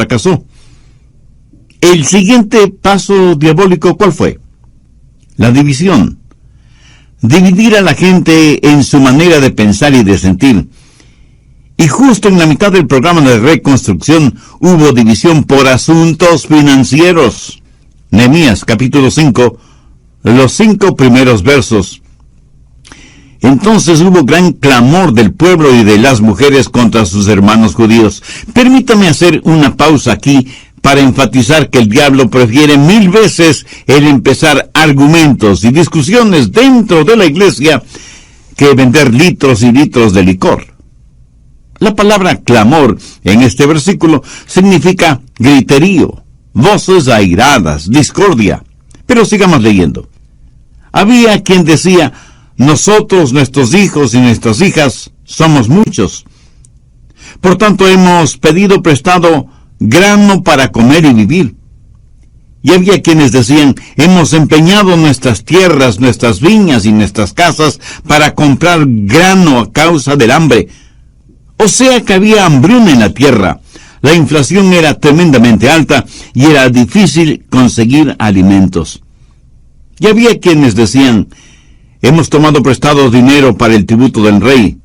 fracasó. El siguiente paso diabólico, ¿cuál fue? La división. Dividir a la gente en su manera de pensar y de sentir. Y justo en la mitad del programa de reconstrucción hubo división por asuntos financieros. Nehemías capítulo 5, los 5 primeros versos. Entonces hubo gran clamor del pueblo y de las mujeres contra sus hermanos judíos. Permítame hacer una pausa aquí para enfatizar que el diablo prefiere 1000 veces el empezar argumentos y discusiones dentro de la iglesia que vender litros y litros de licor. La palabra clamor en este versículo significa griterío, voces airadas, discordia. Pero sigamos leyendo. Había quien decía: nosotros, nuestros hijos y nuestras hijas, somos muchos. Por tanto, hemos pedido prestado grano para comer y vivir. Y había quienes decían: hemos empeñado nuestras tierras, nuestras viñas y nuestras casas para comprar grano a causa del hambre. O sea que había hambruna en la tierra. La inflación era tremendamente alta y era difícil conseguir alimentos. Y había quienes decían: hemos tomado prestado dinero para el tributo del rey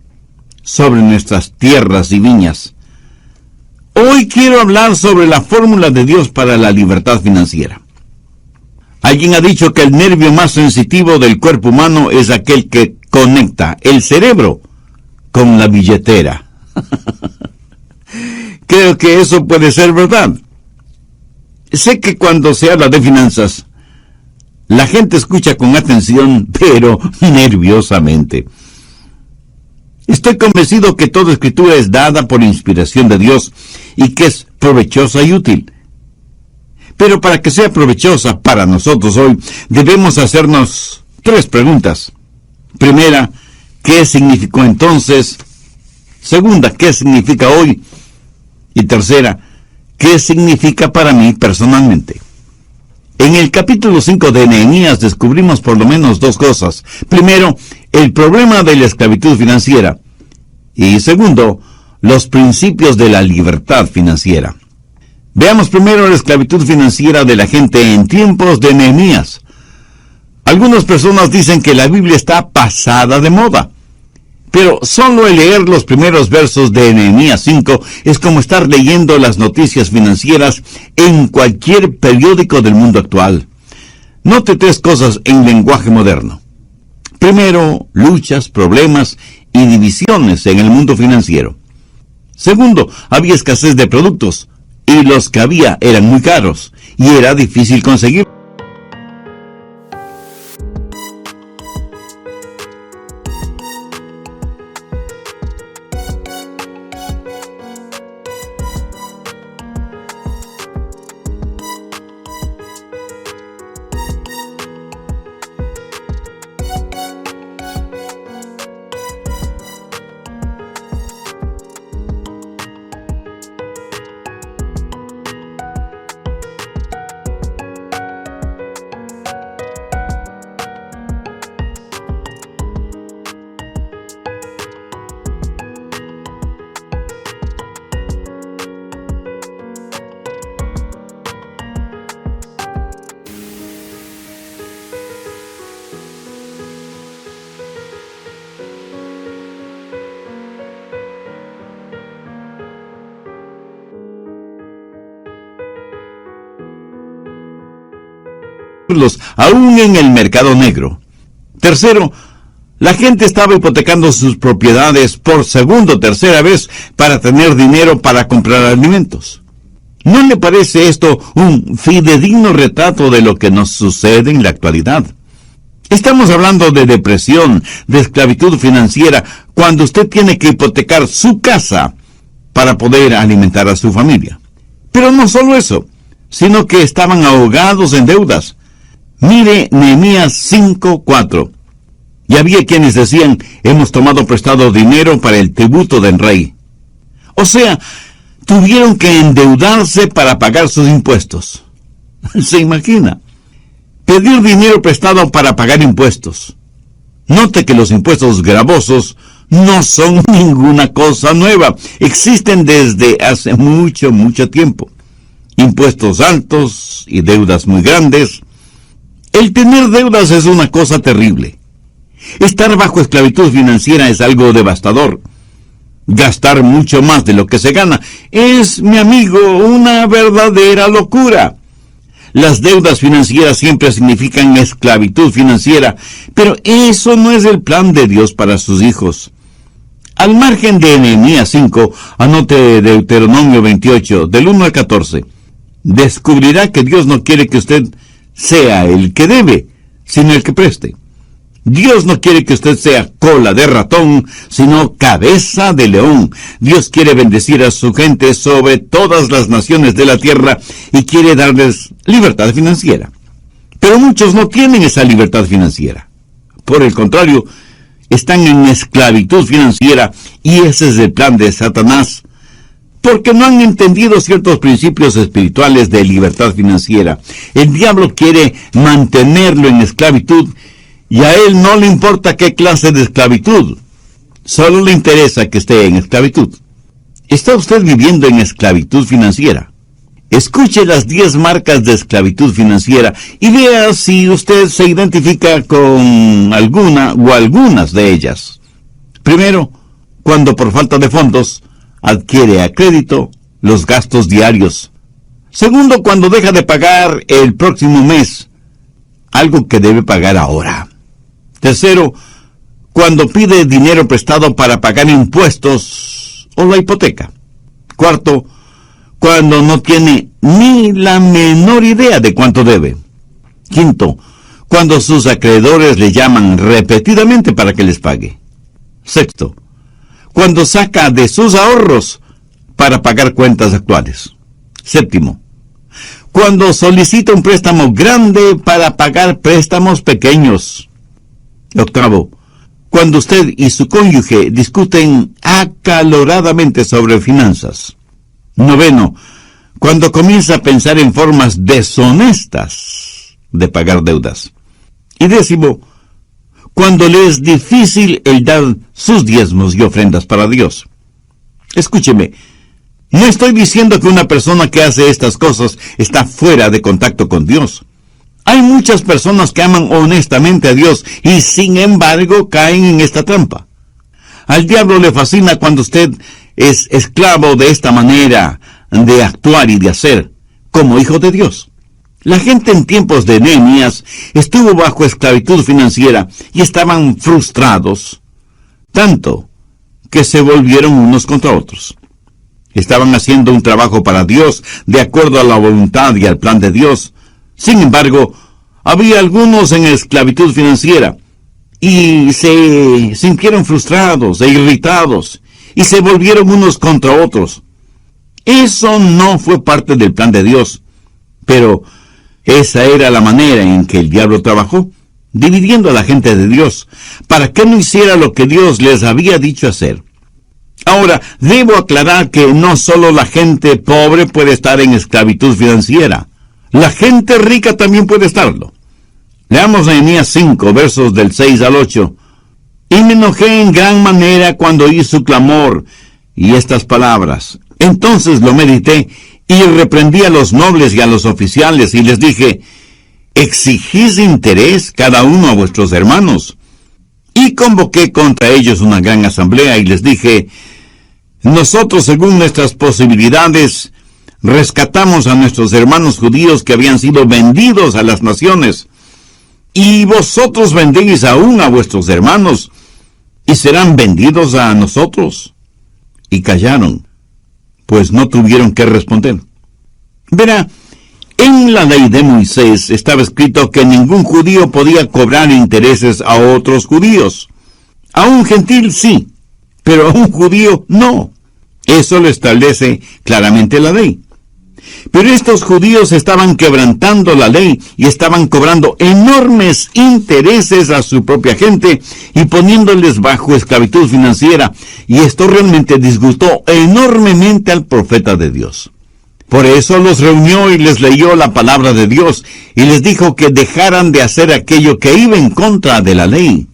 sobre nuestras tierras y viñas. Hoy quiero hablar sobre la fórmula de Dios para la libertad financiera. Alguien ha dicho que el nervio más sensitivo del cuerpo humano es aquel que conecta el cerebro con la billetera. Creo que eso puede ser verdad. Sé que cuando se habla de finanzas, la gente escucha con atención, pero nerviosamente. Estoy convencido que toda escritura es dada por inspiración de Dios y que es provechosa y útil. Pero para que sea provechosa para nosotros hoy, debemos hacernos 3 preguntas. Primera, ¿qué significó entonces? Segunda, ¿qué significa hoy? Y tercera, ¿qué significa para mí personalmente? En el capítulo 5 de Nehemías descubrimos por lo menos 2 cosas. Primero, el problema de la esclavitud financiera. Y segundo, los principios de la libertad financiera. Veamos primero la esclavitud financiera de la gente en tiempos de Nehemías. Algunas personas dicen que la Biblia está pasada de moda. Pero solo el leer los primeros versos de Nehemías 5 es como estar leyendo las noticias financieras en cualquier periódico del mundo actual. Note 3 cosas en lenguaje moderno. Primero, luchas, problemas y divisiones en el mundo financiero. Segundo, había escasez de productos, y los que había eran muy caros, y era difícil conseguir. Aún en el mercado negro. Tercero, la gente estaba hipotecando sus propiedades por segunda o tercera vez para tener dinero para comprar alimentos. ¿No le parece esto un fidedigno retrato de lo que nos sucede en la actualidad? Estamos hablando de depresión, de esclavitud financiera, cuando usted tiene que hipotecar su casa para poder alimentar a su familia. Pero no solo eso, sino que estaban ahogados en deudas. Mire Nehemías 5:4. Y había quienes decían: hemos tomado prestado dinero para el tributo del rey. O sea, tuvieron que endeudarse para pagar sus impuestos. ¿Se imagina? Pedir dinero prestado para pagar impuestos. Note que los impuestos gravosos no son ninguna cosa nueva. Existen desde hace mucho tiempo. impuestos altos y deudas muy grandes. El tener deudas es una cosa terrible. Estar bajo esclavitud financiera es algo devastador. Gastar mucho más de lo que se gana es, mi amigo, una verdadera locura. Las deudas financieras siempre significan esclavitud financiera, pero eso no es el plan de Dios para sus hijos. Al margen de Nehemías 5, anote Deuteronomio 28, del 1 al 14. Descubrirá que Dios no quiere que usted sea el que debe, sino el que preste. Dios no quiere que usted sea cola de ratón, sino cabeza de león. Dios quiere bendecir a su gente sobre todas las naciones de la tierra y quiere darles libertad financiera. Pero muchos no tienen esa libertad financiera. Por el contrario, están en esclavitud financiera y ese es el plan de Satanás, porque no han entendido ciertos principios espirituales de libertad financiera. El diablo quiere mantenerlo en esclavitud y a él no le importa qué clase de esclavitud. Solo le interesa que esté en esclavitud. ¿Está usted viviendo en esclavitud financiera? Escuche las 10 marcas de esclavitud financiera y vea si usted se identifica con alguna o algunas de ellas. Primero, cuando por falta de fondos adquiere a crédito los gastos diarios. Segundo, cuando deja de pagar el próximo mes algo que debe pagar ahora. Tercero, cuando pide dinero prestado para pagar impuestos o la hipoteca. Cuarto, cuando no tiene ni la menor idea de cuánto debe. Quinto, cuando sus acreedores le llaman repetidamente para que les pague. Sexto, cuando saca de sus ahorros para pagar cuentas actuales. Séptimo, cuando solicita un préstamo grande para pagar préstamos pequeños. Octavo, cuando usted y su cónyuge discuten acaloradamente sobre finanzas. Noveno, cuando comienza a pensar en formas deshonestas de pagar deudas. Y décimo, cuando le es difícil el dar sus diezmos y ofrendas para Dios. Escúcheme, no estoy diciendo que una persona que hace estas cosas está fuera de contacto con Dios. Hay muchas personas que aman honestamente a Dios y sin embargo caen en esta trampa. Al diablo le fascina cuando usted es esclavo de esta manera de actuar y de hacer, como hijo de Dios. La gente en tiempos de Nehemías estuvo bajo esclavitud financiera y estaban frustrados, tanto que se volvieron unos contra otros. Estaban haciendo un trabajo para Dios de acuerdo a la voluntad y al plan de Dios. Sin embargo, había algunos en esclavitud financiera y se sintieron frustrados e irritados y se volvieron unos contra otros. Eso no fue parte del plan de Dios, pero esa era la manera en que el diablo trabajó, dividiendo a la gente de Dios, para que no hiciera lo que Dios les había dicho hacer. Ahora, debo aclarar que no solo la gente pobre puede estar en esclavitud financiera. La gente rica también puede estarlo. Leamos Nehemías 5, versos del 6 al 8. Y me enojé en gran manera cuando oí su clamor y estas palabras. Entonces lo medité y reprendí a los nobles y a los oficiales y les dije, exigís interés cada uno a vuestros hermanos. Y convoqué contra ellos una gran asamblea y les dije, nosotros según nuestras posibilidades rescatamos a nuestros hermanos judíos que habían sido vendidos a las naciones, y vosotros vendéis aún a vuestros hermanos, y serán vendidos a nosotros. Y callaron, pues no tuvieron que responder. Verá, en la ley de Moisés estaba escrito que ningún judío podía cobrar intereses a otros judíos. A un gentil sí, pero a un judío no. Eso lo establece claramente la ley. Pero estos judíos estaban quebrantando la ley y estaban cobrando enormes intereses a su propia gente y poniéndoles bajo esclavitud financiera. Y esto realmente disgustó enormemente al profeta de Dios. Por eso los reunió y les leyó la palabra de Dios y les dijo que dejaran de hacer aquello que iba en contra de la ley.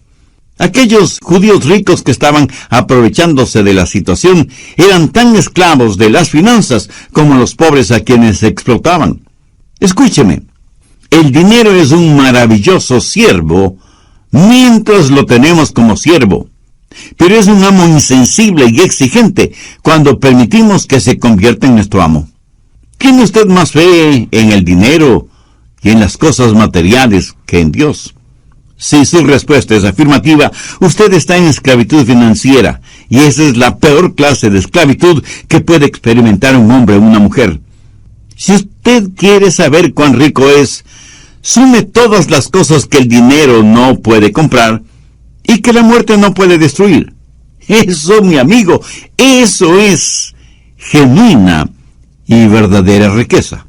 Aquellos judíos ricos que estaban aprovechándose de la situación eran tan esclavos de las finanzas como los pobres a quienes explotaban. Escúcheme, el dinero es un maravilloso siervo mientras lo tenemos como siervo, pero es un amo insensible y exigente cuando permitimos que se convierta en nuestro amo. ¿Tiene usted más fe en el dinero y en las cosas materiales que en Dios? Si su respuesta es afirmativa, usted está en esclavitud financiera, y esa es la peor clase de esclavitud que puede experimentar un hombre o una mujer. Si usted quiere saber cuán rico es, sume todas las cosas que el dinero no puede comprar y que la muerte no puede destruir. Eso, mi amigo, eso es genuina y verdadera riqueza.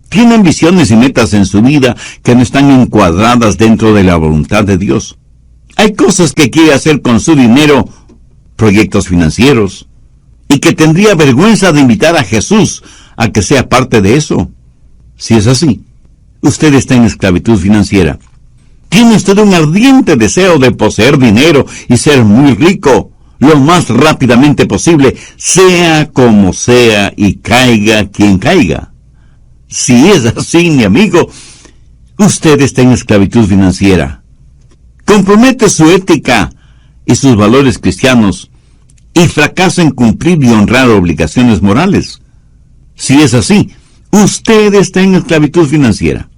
¿Tiene ambiciones y metas en su vida que no están encuadradas dentro de la voluntad de Dios? Hay cosas que quiere hacer con su dinero, proyectos financieros, y que tendría vergüenza de invitar a Jesús a que sea parte de eso. Si es así, usted está en esclavitud financiera. ¿Tiene usted un ardiente deseo de poseer dinero y ser muy rico lo más rápidamente posible, sea como sea y caiga quien caiga? Si es así, mi amigo, usted está en esclavitud financiera. Compromete su ética y sus valores cristianos y fracasa en cumplir y honrar obligaciones morales. Si es así, usted está en esclavitud financiera.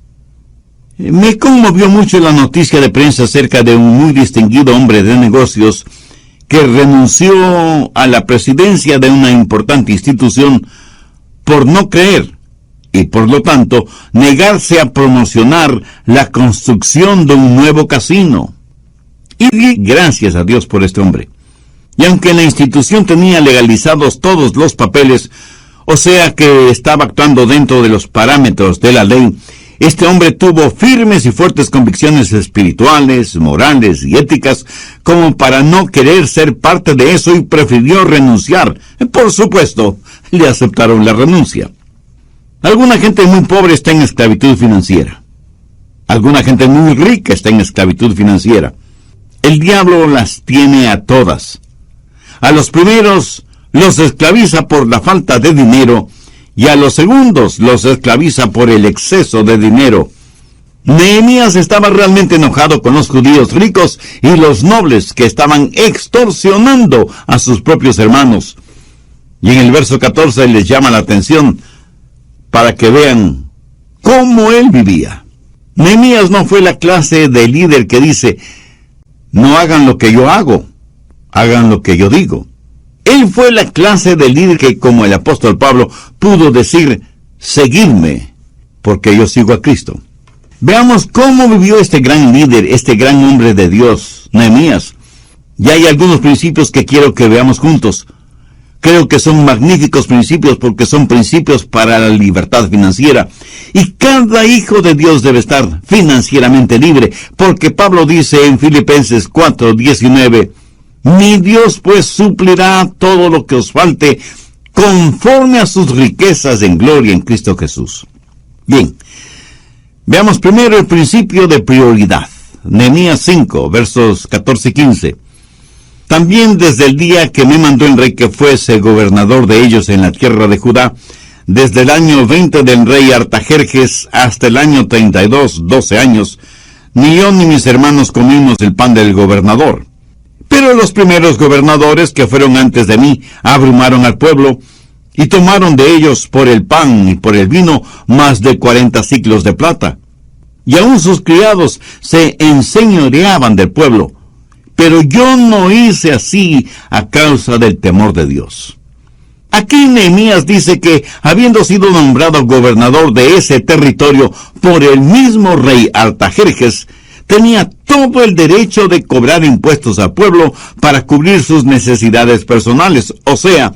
Me conmovió mucho la noticia de prensa acerca de un muy distinguido hombre de negocios que renunció a la presidencia de una importante institución por no creer y por lo tanto negarse a promocionar la construcción de un nuevo casino. Y di gracias a Dios por este hombre. Y aunque la institución tenía legalizados todos los papeles, o sea que estaba actuando dentro de los parámetros de la ley, este hombre tuvo firmes y fuertes convicciones espirituales, morales y éticas como para no querer ser parte de eso y prefirió renunciar. Por supuesto, le aceptaron la renuncia. Alguna gente muy pobre está en esclavitud financiera. Alguna gente muy rica está en esclavitud financiera. El diablo las tiene a todas. A los primeros los esclaviza por la falta de dinero y a los segundos los esclaviza por el exceso de dinero. Nehemías estaba realmente enojado con los judíos ricos y los nobles que estaban extorsionando a sus propios hermanos. Y en el verso 14 les llama la atención para que vean cómo él vivía. Nehemías no fue la clase de líder que dice: no hagan lo que yo hago, hagan lo que yo digo. Él fue la clase de líder que, como el apóstol Pablo, pudo decir: seguidme, porque yo sigo a Cristo. Veamos cómo vivió este gran líder, este gran hombre de Dios, Nehemías. Y hay algunos principios que quiero que veamos juntos. Creo que son magníficos principios porque son principios para la libertad financiera. Y cada hijo de Dios debe estar financieramente libre, porque Pablo dice en Filipenses 4:19, mi Dios pues suplirá todo lo que os falte conforme a sus riquezas en gloria en Cristo Jesús. Bien, veamos primero el principio de prioridad. Nehemías 5, versos 14 y 15. También desde el día que me mandó el rey que fuese gobernador de ellos en la tierra de Judá, desde el año 20 del rey Artajerjes hasta el año 32, 12 años, ni yo ni mis hermanos comimos el pan del gobernador. Pero los primeros gobernadores que fueron antes de mí abrumaron al pueblo y tomaron de ellos por el pan y por el vino más de 40 siclos de plata. Y aun sus criados se enseñoreaban del pueblo. Pero yo no hice así a causa del temor de Dios. Aquí Nehemías dice que, habiendo sido nombrado gobernador de ese territorio por el mismo rey Artajerjes, tenía todo el derecho de cobrar impuestos al pueblo para cubrir sus necesidades personales, o sea,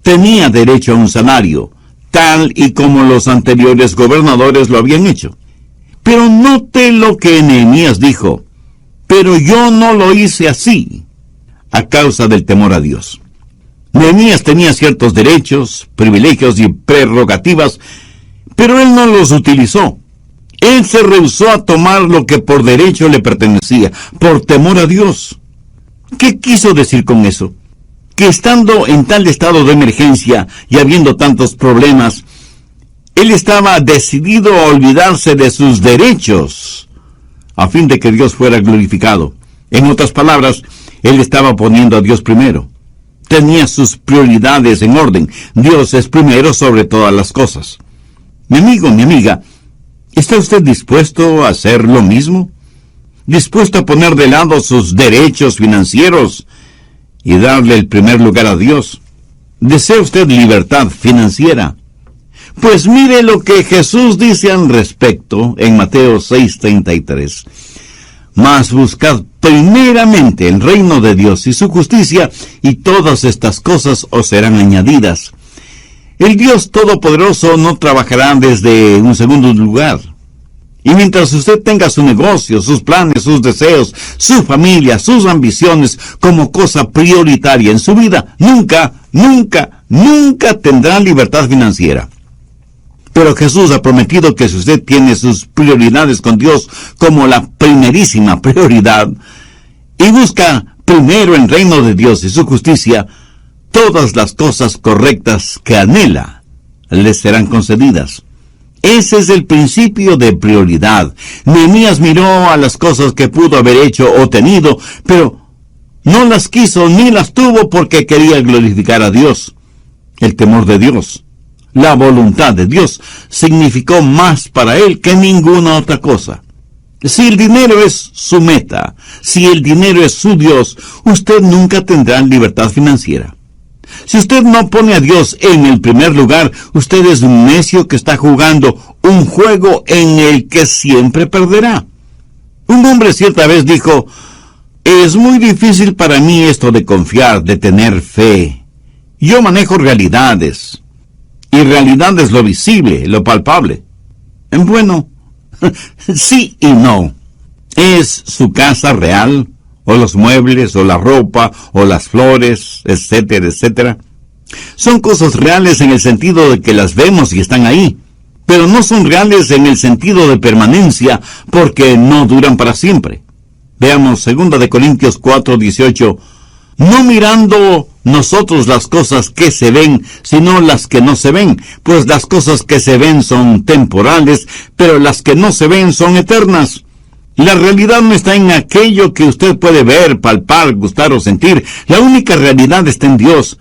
tenía derecho a un salario, tal y como los anteriores gobernadores lo habían hecho. Pero note lo que Nehemías dijo: pero yo no lo hice así, a causa del temor a Dios. Nehemías tenía ciertos derechos, privilegios y prerrogativas, pero él no los utilizó. Él se rehusó a tomar lo que por derecho le pertenecía, por temor a Dios. ¿Qué quiso decir con eso? Que estando en tal estado de emergencia y habiendo tantos problemas, él estaba decidido a olvidarse de sus derechos, a fin de que Dios fuera glorificado. En otras palabras, él estaba poniendo a Dios primero. Tenía sus prioridades en orden. Dios es primero sobre todas las cosas. Mi amigo, mi amiga, ¿está usted dispuesto a hacer lo mismo? ¿Dispuesto a poner de lado sus derechos financieros y darle el primer lugar a Dios? ¿Desea usted libertad financiera? Pues mire lo que Jesús dice al respecto en Mateo 6:33. Mas buscad primeramente el reino de Dios y su justicia, y todas estas cosas os serán añadidas. El Dios Todopoderoso no trabajará desde un segundo lugar. Y mientras usted tenga su negocio, sus planes, sus deseos, su familia, sus ambiciones como cosa prioritaria en su vida, nunca tendrá libertad financiera. Pero Jesús ha prometido que si usted tiene sus prioridades con Dios como la primerísima prioridad, y busca primero el reino de Dios y su justicia, todas las cosas correctas que anhela le serán concedidas. Ese es el principio de prioridad. Nehemías miró a las cosas que pudo haber hecho o tenido, pero no las quiso ni las tuvo porque quería glorificar a Dios. El temor de Dios, la voluntad de Dios, significó más para él que ninguna otra cosa. Si el dinero es su meta, si el dinero es su Dios, usted nunca tendrá libertad financiera. Si usted no pone a Dios en el primer lugar, usted es un necio que está jugando un juego en el que siempre perderá. Un hombre cierta vez dijo: es muy difícil para mí esto de confiar, de tener fe. Yo manejo realidades. Y realidad es lo visible, lo palpable. Bueno, sí y no. ¿Es su casa real? ¿O los muebles, o la ropa, o las flores, etcétera, etcétera? Son cosas reales en el sentido de que las vemos y están ahí, pero no son reales en el sentido de permanencia, porque no duran para siempre. Veamos 2 de Corintios 4:18. No mirando nosotros las cosas que se ven, sino las que no se ven, pues las cosas que se ven son temporales, pero las que no se ven son eternas. La realidad no está en aquello que usted puede ver, palpar, gustar o sentir. La única realidad está en Dios.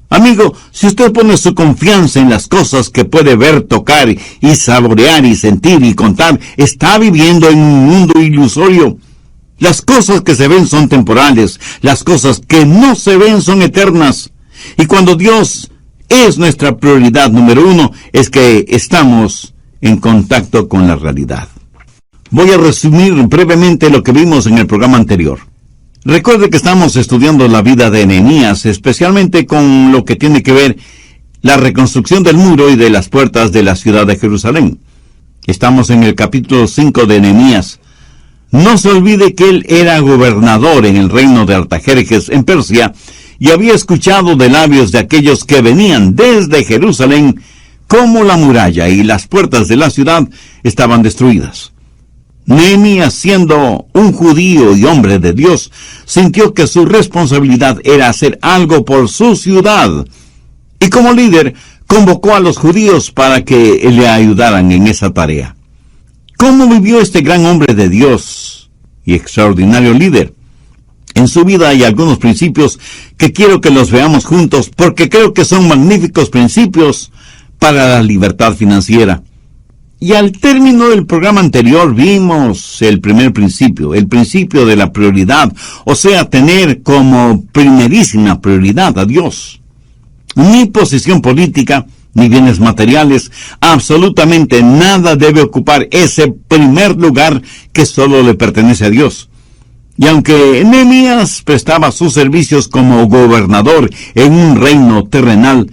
Amigo, si usted pone su confianza en las cosas que puede ver, tocar y saborear y sentir y contar, está viviendo en un mundo ilusorio. Las cosas que se ven son temporales, las cosas que no se ven son eternas. Y cuando Dios es nuestra prioridad número uno, es que estamos en contacto con la realidad. Voy a resumir brevemente lo que vimos en el programa anterior. Recuerde que estamos estudiando la vida de Nehemías, especialmente con lo que tiene que ver la reconstrucción del muro y de las puertas de la ciudad de Jerusalén. Estamos en el capítulo 5 de Nehemías. No se olvide que él era gobernador en el reino de Artajerjes en Persia y había escuchado de labios de aquellos que venían desde Jerusalén cómo la muralla y las puertas de la ciudad estaban destruidas. Nehemías, siendo un judío y hombre de Dios, sintió que su responsabilidad era hacer algo por su ciudad, y como líder convocó a los judíos para que le ayudaran en esa tarea. ¿Cómo vivió este gran hombre de Dios y extraordinario líder? En su vida hay algunos principios que quiero que los veamos juntos, porque creo que son magníficos principios para la libertad financiera. Y al término del programa anterior vimos el primer principio, el principio de la prioridad, o sea, tener como primerísima prioridad a Dios. Ni posición política, ni bienes materiales, absolutamente nada debe ocupar ese primer lugar que solo le pertenece a Dios. Y aunque Nehemías prestaba sus servicios como gobernador en un reino terrenal,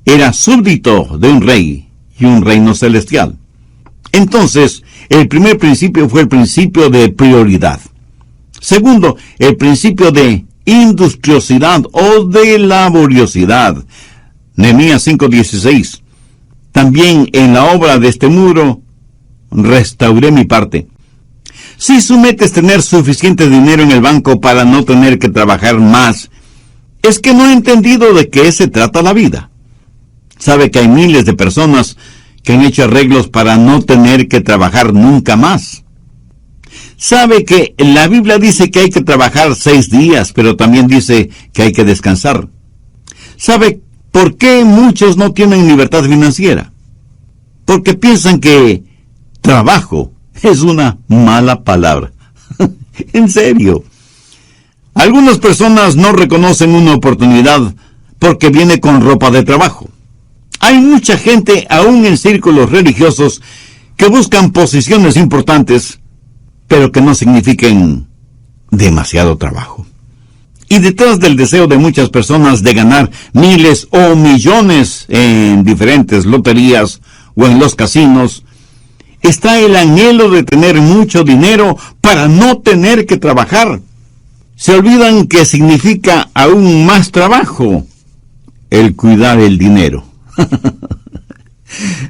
era súbdito de un rey y un reino celestial. Entonces, el primer principio fue el principio de prioridad. Segundo, el principio de industriosidad o de laboriosidad. Nehemías 5:16. También en la obra de este muro, restauré mi parte. Si su meta es tener suficiente dinero en el banco para no tener que trabajar más, es que no ha entendido de qué se trata la vida. Sabe que hay miles de personas que han hecho arreglos para no tener que trabajar nunca más. Sabe que la Biblia dice que hay que trabajar 6 días, pero también dice que hay que descansar. ¿Sabe por qué muchos no tienen libertad financiera? Porque piensan que trabajo es una mala palabra. En serio. Algunas personas no reconocen una oportunidad porque viene con ropa de trabajo. Hay mucha gente, aún en círculos religiosos, que buscan posiciones importantes, pero que no signifiquen demasiado trabajo. Y detrás del deseo de muchas personas de ganar miles o millones en diferentes loterías o en los casinos, está el anhelo de tener mucho dinero para no tener que trabajar. Se olvidan que significa aún más trabajo el cuidar el dinero.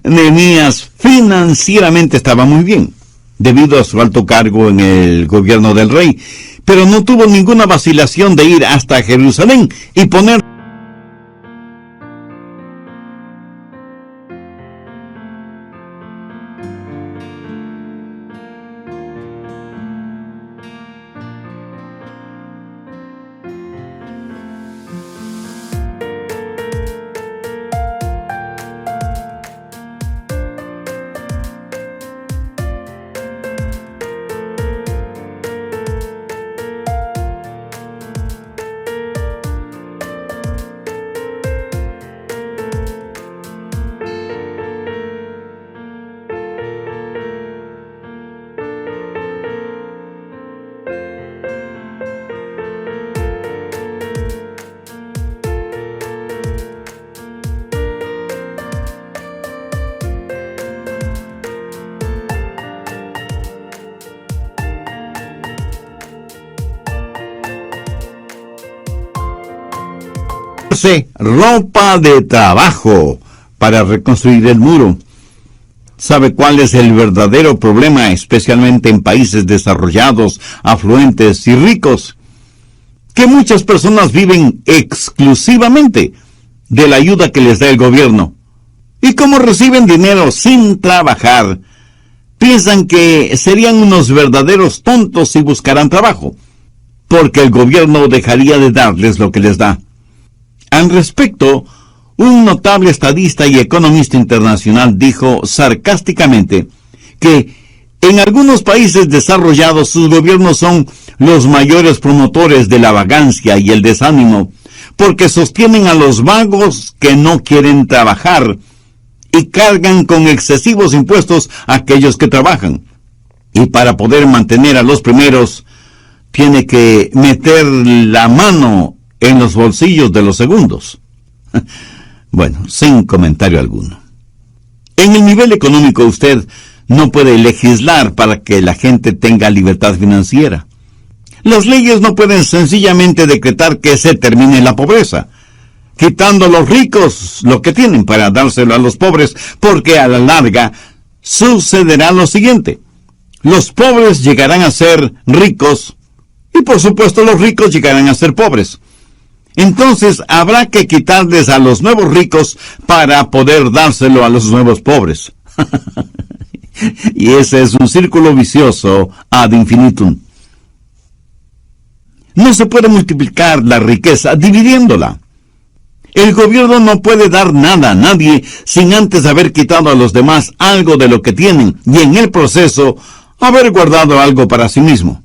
Nehemías financieramente estaba muy bien, debido a su alto cargo en el gobierno del rey, pero no tuvo ninguna vacilación de ir hasta Jerusalén y poner ropa de trabajo para reconstruir el muro. ¿Sabe cuál es el verdadero problema, especialmente en países desarrollados, afluentes y ricos? Que muchas personas viven exclusivamente de la ayuda que les da el gobierno. Y como reciben dinero sin trabajar, piensan que serían unos verdaderos tontos si buscaran trabajo, porque el gobierno dejaría de darles lo que les da. Al respecto, un notable estadista y economista internacional dijo sarcásticamente que en algunos países desarrollados sus gobiernos son los mayores promotores de la vagancia y el desánimo, porque sostienen a los vagos que no quieren trabajar y cargan con excesivos impuestos a aquellos que trabajan. Y para poder mantener a los primeros, tiene que meter la mano en los bolsillos de los segundos. Bueno, sin comentario alguno. En el nivel económico usted no puede legislar para que la gente tenga libertad financiera. Las leyes no pueden sencillamente decretar que se termine la pobreza, quitando a los ricos lo que tienen para dárselo a los pobres, porque a la larga sucederá lo siguiente: los pobres llegarán a ser ricos y por supuesto los ricos llegarán a ser pobres. Entonces habrá que quitarles a los nuevos ricos para poder dárselo a los nuevos pobres. Y ese es un círculo vicioso ad infinitum. No se puede multiplicar la riqueza dividiéndola. El gobierno no puede dar nada a nadie sin antes haber quitado a los demás algo de lo que tienen y en el proceso haber guardado algo para sí mismo.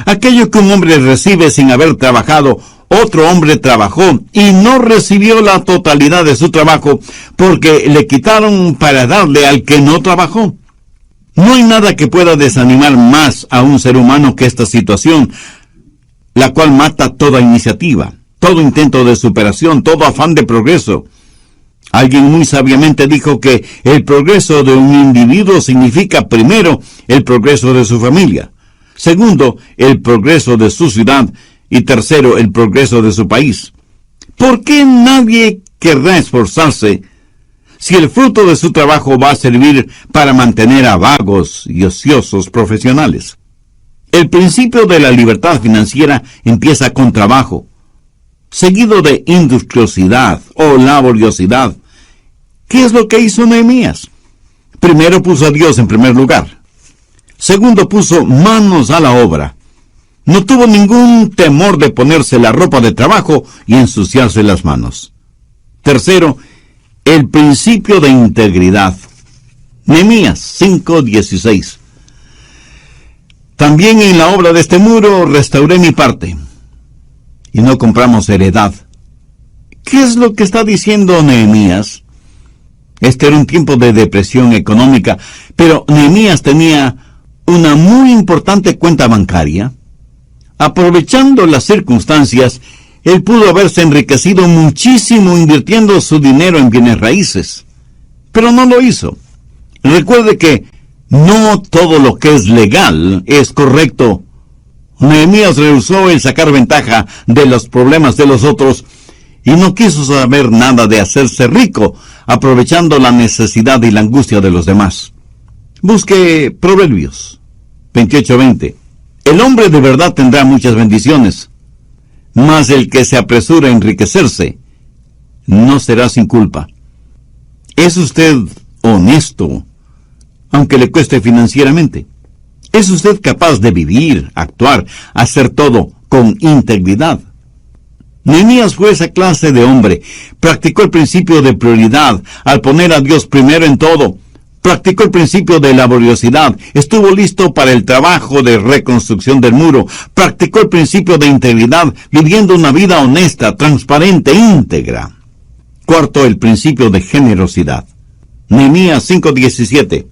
Aquello que un hombre recibe sin haber trabajado, otro hombre trabajó y no recibió la totalidad de su trabajo porque le quitaron para darle al que no trabajó. No hay nada que pueda desanimar más a un ser humano que esta situación, la cual mata toda iniciativa, todo intento de superación, todo afán de progreso. Alguien muy sabiamente dijo que el progreso de un individuo significa, primero, el progreso de su familia, segundo, el progreso de su ciudad, y tercero, el progreso de su país. ¿Por qué nadie querrá esforzarse si el fruto de su trabajo va a servir para mantener a vagos y ociosos profesionales. El principio de la libertad financiera empieza con trabajo, seguido de industriosidad o laboriosidad. ¿Qué es lo que hizo Nehemías? Primero puso a Dios en primer lugar. Segundo, puso manos a la obra. No tuvo ningún temor de ponerse la ropa de trabajo y ensuciarse las manos. Tercero, el principio de integridad. Nehemías 5:16. También en la obra de este muro restauré mi parte, y no compramos heredad. ¿Qué es lo que está diciendo Nehemías? Este era un tiempo de depresión económica, pero Nehemías tenía una muy importante cuenta bancaria. Aprovechando las circunstancias, él pudo haberse enriquecido muchísimo invirtiendo su dinero en bienes raíces, pero no lo hizo. Recuerde que no todo lo que es legal es correcto. Nehemías rehusó el sacar ventaja de los problemas de los otros y no quiso saber nada de hacerse rico, aprovechando la necesidad y la angustia de los demás. Busque Proverbios 28:20. El hombre de verdad tendrá muchas bendiciones, mas el que se apresura a enriquecerse no será sin culpa. ¿Es usted honesto, aunque le cueste financieramente? ¿Es usted capaz de vivir, actuar, hacer todo con integridad? Nehemías fue esa clase de hombre. Practicó el principio de prioridad al poner a Dios primero en todo. Practicó el principio de laboriosidad. Estuvo listo para el trabajo de reconstrucción del muro. Practicó el principio de integridad, viviendo una vida honesta, transparente, íntegra. Cuarto, el principio de generosidad. Nehemías 5:17.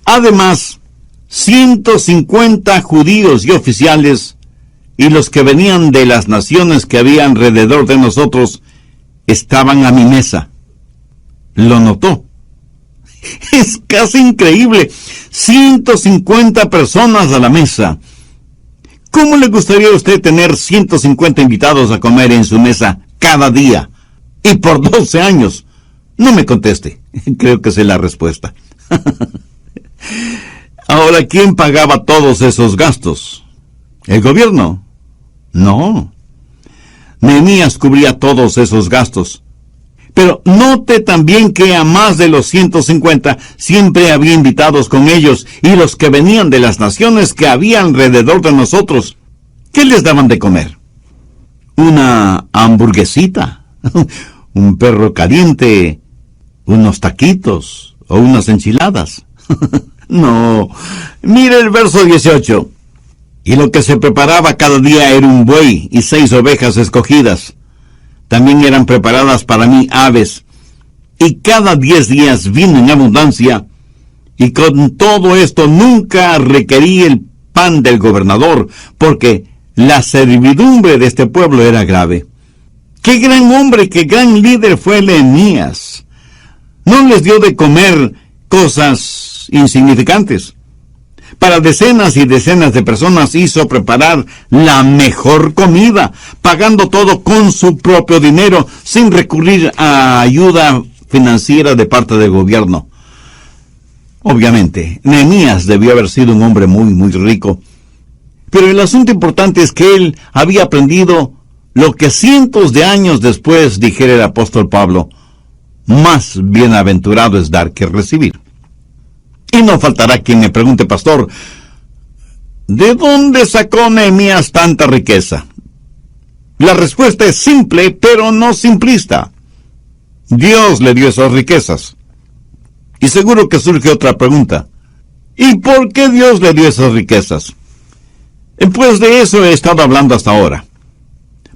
Además, 150 judíos y oficiales y los que venían de las naciones que había alrededor de nosotros estaban a mi mesa. Lo notó. Es casi increíble. 150 personas a la mesa. ¿Cómo le gustaría a usted tener 150 invitados a comer en su mesa cada día? Y por 12 años. No me conteste. Creo que sé la respuesta. Ahora, ¿quién pagaba todos esos gastos? ¿El gobierno? No. Nehemías cubría todos esos gastos. Pero note también que a más de los 150 siempre había invitados con ellos y los que venían de las naciones que había alrededor de nosotros. ¿Qué les daban de comer? ¿Una hamburguesita? ¿Un perro caliente? ¿Unos taquitos? ¿O unas enchiladas? No. Mire el verso 18. Y lo que se preparaba cada día era un buey y 6 ovejas escogidas. También eran preparadas para mí aves. Y cada 10 días vino en abundancia. Y con todo esto nunca requerí el pan del gobernador, porque la servidumbre de este pueblo era grave. ¡Qué gran hombre, qué gran líder fue Nehemías! No les dio de comer cosas insignificantes. Para decenas y decenas de personas hizo preparar la mejor comida, pagando todo con su propio dinero, sin recurrir a ayuda financiera de parte del gobierno. Obviamente, Nehemías debió haber sido un hombre muy rico. Pero el asunto importante es que él había aprendido lo que cientos de años después dijera el apóstol Pablo: más bienaventurado es dar que recibir. Y no faltará quien me pregunte: pastor, ¿de dónde sacó Nehemías tanta riqueza? La respuesta es simple, pero no simplista. Dios le dio esas riquezas. Y seguro que surge otra pregunta: ¿y por qué Dios le dio esas riquezas? Pues de eso he estado hablando hasta ahora.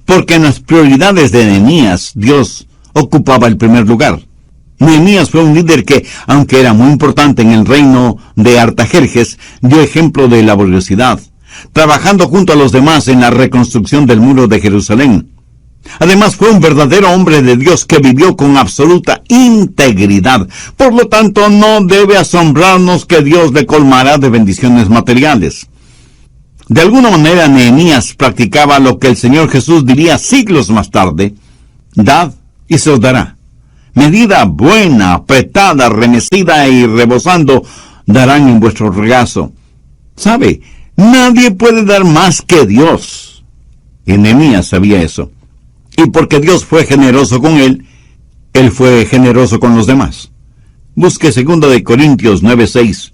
Porque en las prioridades de Nehemías, Dios ocupaba el primer lugar. Nehemías fue un líder que, aunque era muy importante en el reino de Artajerjes, dio ejemplo de laboriosidad, trabajando junto a los demás en la reconstrucción del muro de Jerusalén. Además, fue un verdadero hombre de Dios que vivió con absoluta integridad. Por lo tanto, no debe asombrarnos que Dios le colmará de bendiciones materiales. De alguna manera, Nehemías practicaba lo que el Señor Jesús diría siglos más tarde: dad y se os dará. medida buena, apretada, remecida y rebosando, darán en vuestro regazo. ¿Sabe? Nadie puede dar más que Dios. Y Nehemías sabía eso. Y porque Dios fue generoso con él fue generoso con los demás. Busque 2 Corintios 9:6.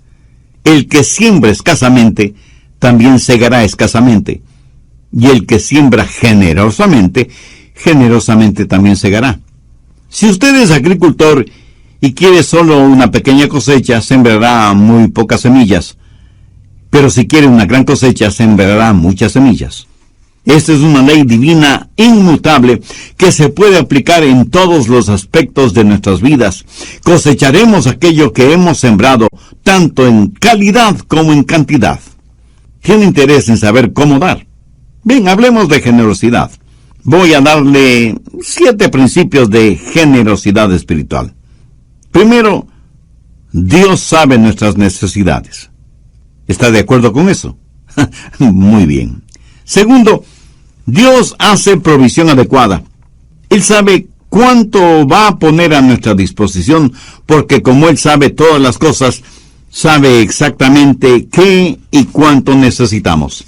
El que siembra escasamente, también segará escasamente. Y el que siembra generosamente, generosamente también segará. Si usted es agricultor y quiere solo una pequeña cosecha, sembrará muy pocas semillas. Pero si quiere una gran cosecha, sembrará muchas semillas. Esta es una ley divina inmutable que se puede aplicar en todos los aspectos de nuestras vidas. Cosecharemos aquello que hemos sembrado, tanto en calidad como en cantidad. ¿Tiene interés en saber cómo dar? Bien, hablemos de generosidad. Voy a darle 7 principios de generosidad espiritual. Primero, Dios sabe nuestras necesidades. ¿Está de acuerdo con eso? Muy bien. Segundo, Dios hace provisión adecuada. Él sabe cuánto va a poner a nuestra disposición, porque como Él sabe todas las cosas, sabe exactamente qué y cuánto necesitamos.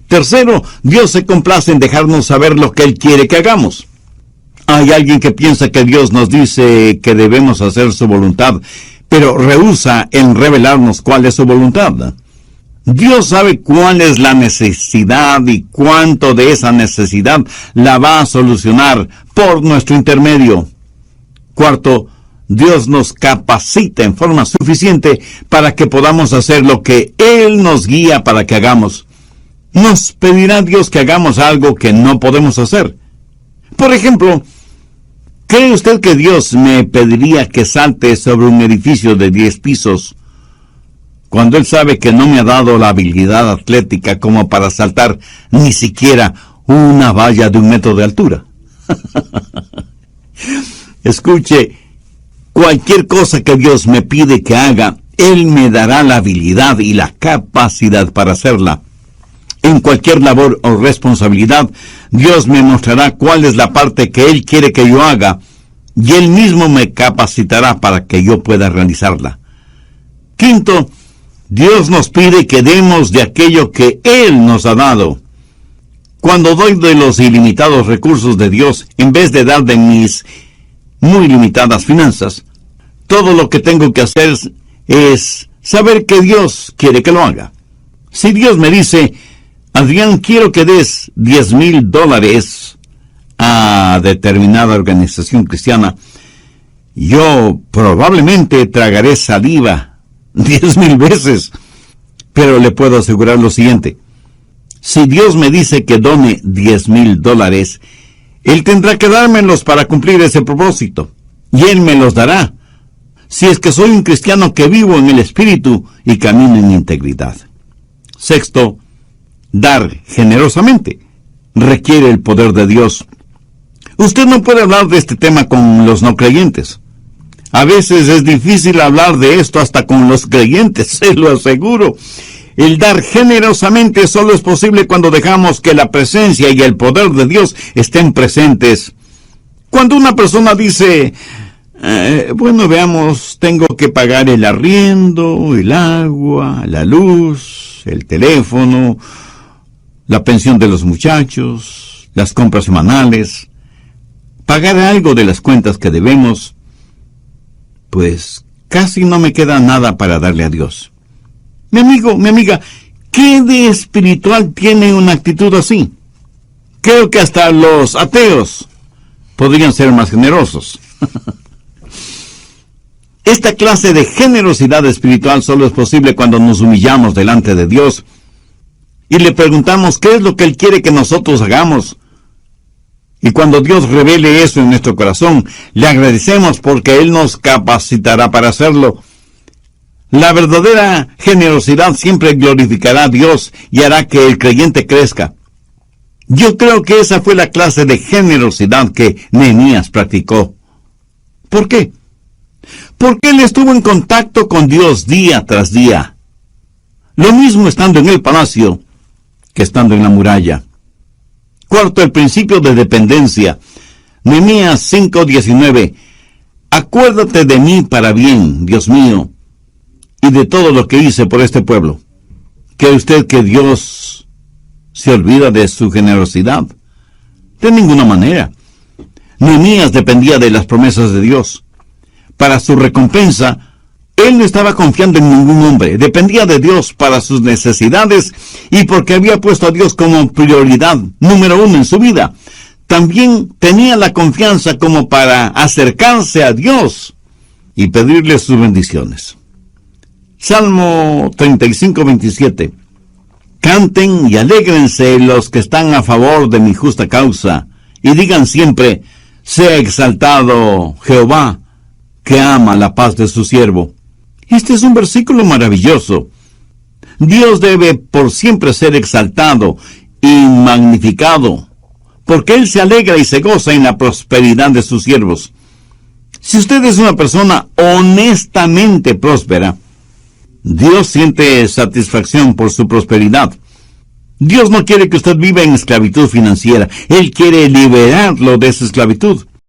Tercero, Dios se complace en dejarnos saber lo que Él quiere que hagamos. Hay alguien que piensa que Dios nos dice que debemos hacer su voluntad, pero rehúsa en revelarnos cuál es su voluntad. Dios sabe cuál es la necesidad y cuánto de esa necesidad la va a solucionar por nuestro intermedio. Cuarto, Dios nos capacita en forma suficiente para que podamos hacer lo que Él nos guía para que hagamos. Nos pedirá Dios que hagamos algo que no podemos hacer. Por ejemplo, ¿cree usted que Dios me pediría que salte sobre un edificio de 10 pisos cuando Él sabe que no me ha dado la habilidad atlética como para saltar ni siquiera una valla de 1 metro de altura? Escuche, cualquier cosa que Dios me pide que haga, Él me dará la habilidad y la capacidad para hacerla. En cualquier labor o responsabilidad, Dios me mostrará cuál es la parte que Él quiere que yo haga, y Él mismo me capacitará para que yo pueda realizarla. Quinto, Dios nos pide que demos de aquello que Él nos ha dado. Cuando doy de los ilimitados recursos de Dios, en vez de dar de mis muy limitadas finanzas, todo lo que tengo que hacer es saber que Dios quiere que lo haga. Si Dios me dice, Adrián, quiero que des $10,000 a determinada organización cristiana, yo probablemente tragaré saliva 10,000 veces, pero le puedo asegurar lo siguiente: si Dios me dice que done $10,000, Él tendrá que dármelos para cumplir ese propósito, y Él me los dará, si es que soy un cristiano que vivo en el Espíritu y camino en integridad. Sexto, dar generosamente requiere el poder de Dios. Usted no puede hablar de este tema con los no creyentes. A veces es difícil hablar de esto hasta con los creyentes, se lo aseguro. El dar generosamente solo es posible cuando dejamos que la presencia y el poder de Dios estén presentes. Cuando una persona dice, bueno, veamos, tengo que pagar el arriendo, el agua, la luz, el teléfono, la pensión de los muchachos, las compras semanales, pagar algo de las cuentas que debemos, pues casi no me queda nada para darle a Dios. Mi amigo, mi amiga, ¿qué de espiritual tiene una actitud así? Creo que hasta los ateos podrían ser más generosos. Esta clase de generosidad espiritual solo es posible cuando nos humillamos delante de Dios y le preguntamos qué es lo que Él quiere que nosotros hagamos. Y cuando Dios revele eso en nuestro corazón, le agradecemos porque Él nos capacitará para hacerlo. La verdadera generosidad siempre glorificará a Dios y hará que el creyente crezca. Yo creo que esa fue la clase de generosidad que Nehemías practicó. ¿Por qué? Porque él estuvo en contacto con Dios día tras día. Lo mismo estando en el palacio que estando en la muralla. Cuarto, el principio de dependencia. Nehemías 5:19. Acuérdate de mí para bien, Dios mío, y de todo lo que hice por este pueblo. ¿Cree usted que Dios se olvida de su generosidad? De ninguna manera. Nehemías dependía de las promesas de Dios. Para su recompensa, él no estaba confiando en ningún hombre. Dependía de Dios para sus necesidades y porque había puesto a Dios como prioridad número 1 en su vida. También tenía la confianza como para acercarse a Dios y pedirle sus bendiciones. Salmo 35:27. Canten y alégrense los que están a favor de mi justa causa, y digan siempre, sea exaltado Jehová, que ama la paz de su siervo. Este es un versículo maravilloso. Dios debe por siempre ser exaltado y magnificado, porque Él se alegra y se goza en la prosperidad de sus siervos. Si usted es una persona honestamente próspera, Dios siente satisfacción por su prosperidad. Dios no quiere que usted viva en esclavitud financiera. Él quiere liberarlo de esa esclavitud.